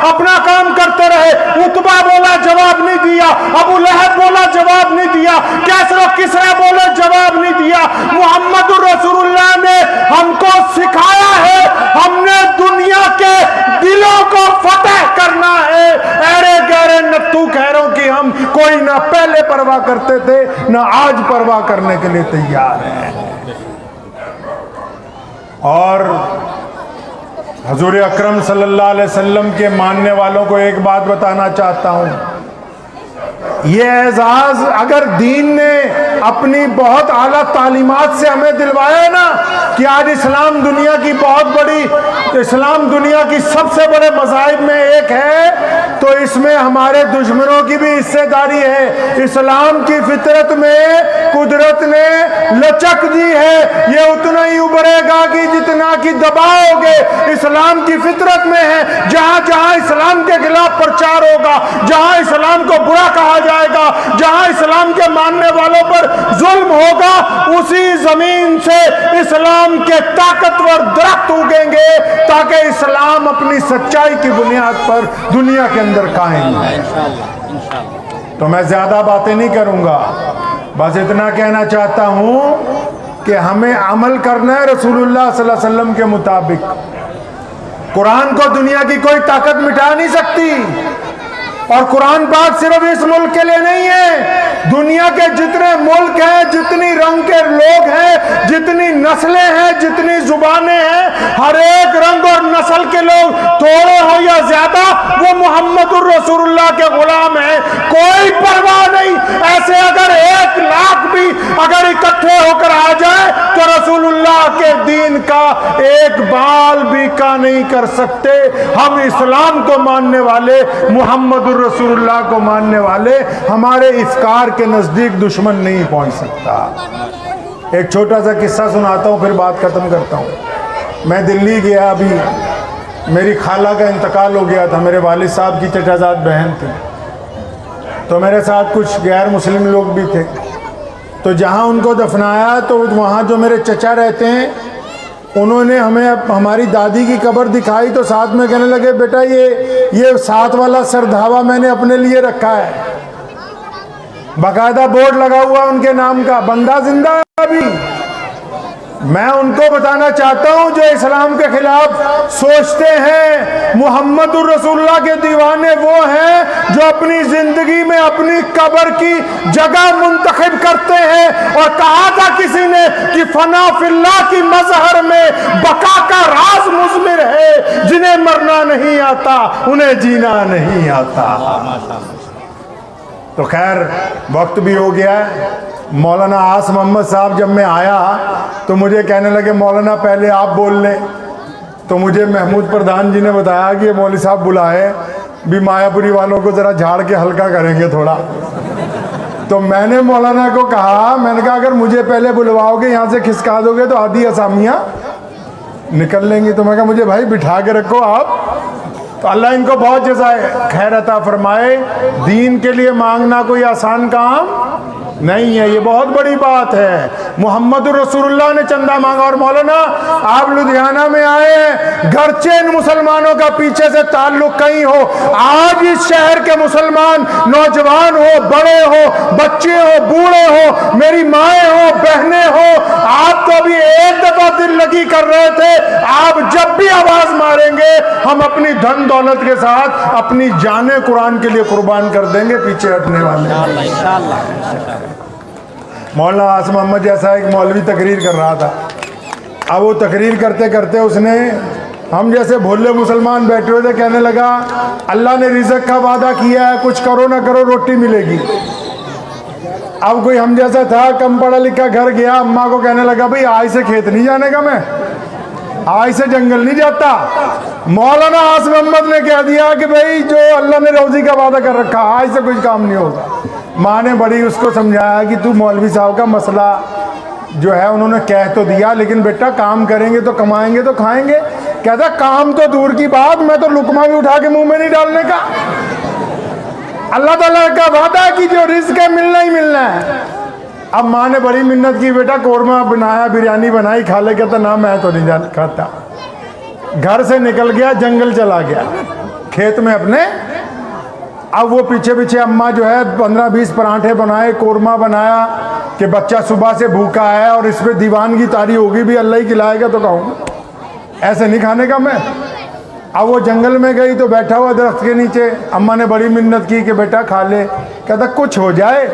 अपना काम करते रहे। उतबा बोला जवाब नहीं दिया, अबू लहब बोला जवाब नहीं दिया, कैसरो किसरा बोले जवाब नहीं दिया। मोहम्मद रसूलुल्लाह ने हमको सिखाया है, हमने दुनिया के दिलों को फतेह करना है। अरे गहरे नत्थू कह रहा हूं कि हम कोई ना पहले परवाह करते थे ना आज परवाह करने के लिए तैयार हैं। और हुजूर अकरम सल्लल्लाहु अलैहि वसल्लम के मानने वालों को एक बात बताना चाहता हूं, ये एजाज अगर दीन ने अपनी बहुत आला तालीमात से हमें दिलवाया है ना कि आज इस्लाम दुनिया की बहुत बड़ी, इस्लाम दुनिया की सबसे बड़े मज़ाहिब में एक है, तो इसमें हमारे दुश्मनों की भी हिस्सेदारी है। इस्लाम की फितरत में कुदरत ने लचक दी है, ये उतना ही उभरेगा कि जितना कि दबाओगे। इस्लाम की फितरत में है, जहां जहां इस्लाम के खिलाफ प्रचार होगा, जहां इस्लाम को बुरा कहा जाएगा, जहां इस्लाम के मानने वालों पर जुल्म होगा, उसी जमीन से इस्लाम के ताकतवर दरख्त उगेंगे ताकि इस्लाम अपनी सच्चाई की बुनियाद पर दुनिया के अंदर कायम है। तो मैं ज्यादा बातें नहीं करूंगा, बस इतना कहना चाहता हूं कि हमें अमल करना है रसूलुल्लाह सल्लल्लाहु अलैहि वसल्लम के मुताबिक। कुरान को दुनिया की कोई ताकत मिटा नहीं सकती, और कुरान पाक सिर्फ इस मुल्क के लिए नहीं है, दुनिया के जितने मुल्क हैं, जितनी रंग के लोग हैं, जितनी नस्लें हैं, जितनी जुबानें हैं, हर एक रंग और नस्ल के लोग, थोड़े हो या ज्यादा, वो मोहम्मदुर रसूलुल्लाह के गुलाम हैं। कोई परवाह नहीं, ऐसे अगर 1 लाख भी अगर इकट्ठे होकर आ जाए तो रसूलुल्लाह के दीन का एक बाल भी का नहीं कर सकते। हम इस्लाम को मानने वाले, मोहम्मद रसूलुल्लाह को मानने वाले, हमारे इफ्कार के नजदीक दुश्मन नहीं पहुंच सकता। एक छोटा सा किस्सा सुनाता हूं, फिर बात खत्म करता हूं। मैं दिल्ली गया, अभी मेरी खाला का इंतकाल हो गया था, मेरे वालिद साहब की चचाजाद बहन थी, तो मेरे साथ कुछ गैर मुस्लिम लोग भी थे। तो जहां उनको दफनाया तो वहां जो मेरे चचा रहते हैं, उन्होंने हमें हमारी दादी की कब्र दिखाई, तो साथ में कहने लगे, बेटा ये साथ वाला सरधावा मैंने अपने लिए रखा है, बाकायदा बोर्ड लगा हुआ उनके नाम का, बंदा जिंदा है अभी। मैं उनको बताना चाहता हूं जो इस्लाम के खिलाफ सोचते हैं, मोहम्मदुर रसूलुल्लाह के दीवाने वो हैं जो अपनी जिंदगी में अपनी कब्र की जगह मुंतखब करते हैं। और कहा था किसी ने कि फना फिल्लाह की मजहर में बका का राज मुज़मिर है, जिन्हें मरना नहीं आता उन्हें जीना नहीं आता। तो खैर वक्त भी हो गया है। मौलाना आस मोहम्मद साहब जब मैं आया तो मुझे कहने लगे, मौलाना पहले आप बोल लें। तो मुझे महमूद प्रधान जी ने बताया कि मौलवी साहब बुलाए भी, मायापुरी वालों को ज़रा झाड़ के हल्का करेंगे थोड़ा। तो मैंने मौलाना को कहा, मैंने कहा अगर मुझे पहले बुलवाओगे, यहाँ से खिसका दोगे तो आधी असामियाँ निकल लेंगी। तो मैं कहा मुझे भाई बिठा के रखो आप। तो अल्लाह इनको बहुत जज़ाए खैर अता फरमाए। दीन के लिए मांगना कोई आसान काम नहीं है, ये बहुत बड़ी बात है। मोहम्मद रसूलुल्लाह ने चंदा मांगा। और मौलाना आप लुधियाना में आए हैं, घरचे इन मुसलमानों का पीछे से ताल्लुक कहीं हो, आज इस शहर के मुसलमान, नौजवान हो, बड़े हो, बच्चे हो, बूढ़े हो, मेरी माएँ हो, बहनें हो, आप तो अभी एक दफा दिल लगी कर रहे थे, आप जब भी आवाज मारेंगे हम अपनी धन दौलत के साथ अपनी जाने कुरान के लिए कुर्बान कर देंगे, पीछे हटने वाले। मौलाना आस मोहम्मद जैसा एक मौलवी तकरीर कर रहा था। अब वो तकरीर करते करते उसने, हम जैसे भोले मुसलमान बैठे हुए थे, कहने लगा अल्लाह ने रिज़्क़ का वादा किया है, कुछ करो ना करो रोटी मिलेगी। अब कोई हम जैसा था, कम पढ़ा लिखा, घर गया, अम्मा को कहने लगा भाई आज से खेत नहीं जाने का, मैं आज से जंगल नहीं जाता। मौलाना आस मोहम्मद ने कह दिया कि भाई जो अल्लाह ने रोजी का वादा कर रखा, आज से कुछ काम नहीं होगा। माँ ने बड़ी उसको समझाया कि तू मौलवी साहब का मसला जो है उन्होंने कह तो दिया, लेकिन बेटा काम करेंगे तो कमाएंगे तो खाएंगे। कहता काम तो दूर की बात, मैं तो लुकमा भी उठा के मुंह में नहीं डालने का। अल्लाह ताला का वादा है कि जो रिज़्क़ है मिलना ही मिलना है। अब माँ ने बड़ी मिन्नत की, बेटा कौरमा बनाया, बिरयानी बनाई, खा ले। कहता ना मैं तो नहीं खाता। घर से निकल गया, जंगल चला गया। खेत में अपने। अब वो पीछे पीछे अम्मा जो है 15-20 पराठे बनाए, कोरमा बनाया कि बच्चा सुबह से भूखा है और इस पे दीवानगी तारी होगी भी, अल्लाह ही खिलाएगा तो खाऊंगा, ऐसे नहीं खाने का मैं। अब वो जंगल में गई तो बैठा हुआ दरख्त के नीचे, अम्मा ने बड़ी मिन्नत की कि बेटा खा ले। कहता कुछ हो जाए,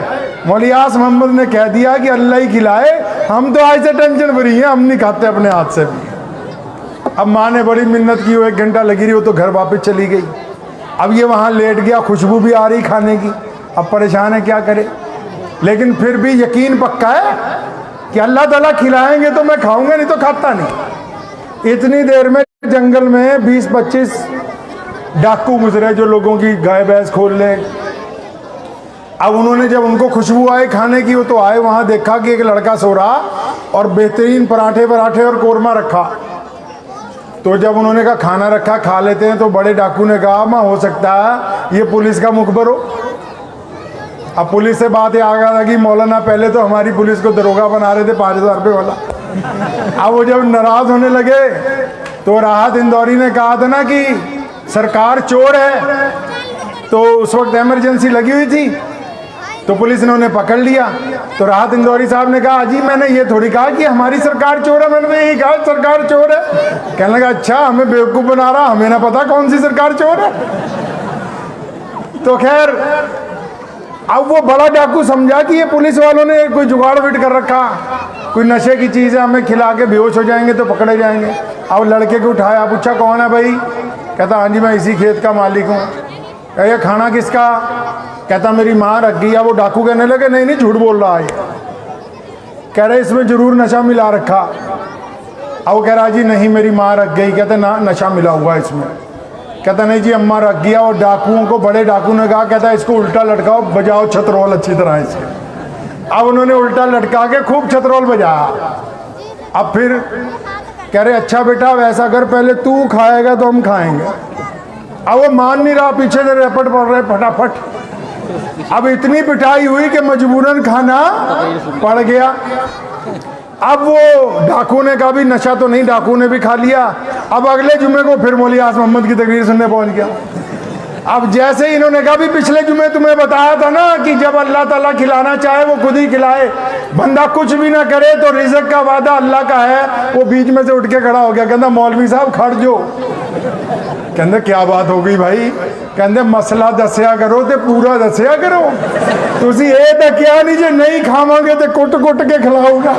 मौलवी यास मोहम्मद ने कह दिया कि अल्लाह ही खिलाए, हम तो आज से टेंशन फ्री हैं, हम नहीं खाते अपने हाथ से भी। अब माँ ने बड़ी मिन्नत की, वो 1 घंटा लगी रही, वो तो घर वापस चली गई। अब ये वहाँ लेट गया, खुशबू भी आ रही खाने की, अब परेशान है क्या करे, लेकिन फिर भी यकीन पक्का है कि अल्लाह ताला खिलाएंगे तो मैं खाऊंगा, नहीं तो खाता नहीं। इतनी देर में जंगल में 20-25 डाकू गुजरे जो लोगों की गाय भैंस खोल ले। अब उन्होंने जब उनको खुशबू आई खाने की, वो तो आए, वहाँ देखा कि एक लड़का सो रहा और बेहतरीन पराठे और कोरमा रखा। तो जब उन्होंने कहा खाना रखा, खा लेते हैं, तो बड़े डाकू ने कहा माँ हो सकता है ये पुलिस का मुखबर हो। अब पुलिस से बात आगे लगी, मौलाना पहले तो हमारी पुलिस को दरोगा बना रहे थे 5000 रुपये वाला। अब वो जब नाराज होने लगे तो राहत इंदौरी ने कहा था ना कि सरकार चोर है, तो उस वक्त इमरजेंसी लगी हुई थी, तो पुलिस ने उन्हें पकड़ लिया। तो राहत इंदौरी साहब ने कहा जी मैंने ये थोड़ी कहा कि हमारी सरकार चोर है, मैंने यही कहा सरकार चोर है। कहने लगा अच्छा हमें बेवकूफ़ बना रहा, हमें ना पता कौन सी सरकार चोर है। तो खैर अब वो बड़ा डाकू समझा कि ये पुलिस वालों ने कोई जुगाड़ फिट कर रखा, कोई नशे की चीज़ है, हमें खिला के बेहोश हो जाएंगे तो पकड़े जाएंगे। अब लड़के को उठाया, पूछा कौन है भाई? कहता हाँ जी मैं इसी खेत का मालिक हूँ। ये खाना किसका? कहता मेरी माँ रख गई। वो डाकू कहने लगे नहीं नहीं झूठ बोल रहा है, कह रहे इसमें जरूर नशा मिला रखा। अब वो कह रहा जी नहीं मेरी माँ रख गई। कहते ना नशा मिला हुआ इसमें। कहता नहीं जी अम्मा रख गया। और डाकुओं को, बड़े डाकू ने कहा, कहता इसको उल्टा लटकाओ, बजाओ छतरोल अच्छी तरह इसे। अब उन्होंने उल्टा लटका के खूब छतरोल बजाया। अब फिर कह रहे अच्छा बेटा वैसा कर, पहले तू खाएगा तो हम खाएंगे। अब वो मान नहीं रहा, पीछे से रैपट पड़ रहे फटाफट। अब इतनी पिटाई हुई कि मजबूरन खाना पड़ गया। अब वो डाकू ने कहा भी नशा तो नहीं, डाकू ने भी खा लिया। अब अगले जुमे को फिर मौलवी यास मोहम्मद की तकरीर सुनने पहुंच गया। अब जैसे ही इन्होंने कहा भी पिछले जुमे तुम्हें बताया था ना कि जब अल्लाह ताला खिलाना चाहे वो खुद ही खिलाए, बंदा कुछ भी ना करे तो रिज़्क़ का वादा अल्लाह का है। वो बीच में से उठ के खड़ा हो गया, कहता मौलवी साहब खड़ जो। कहते क्या बात हो गई भाई? कहते मसला दसिया करो तो पूरा दसिया करो, तुसी ये तो क्या नहीं जो नहीं खावांगे तो कुट कुट के खिलाऊगा।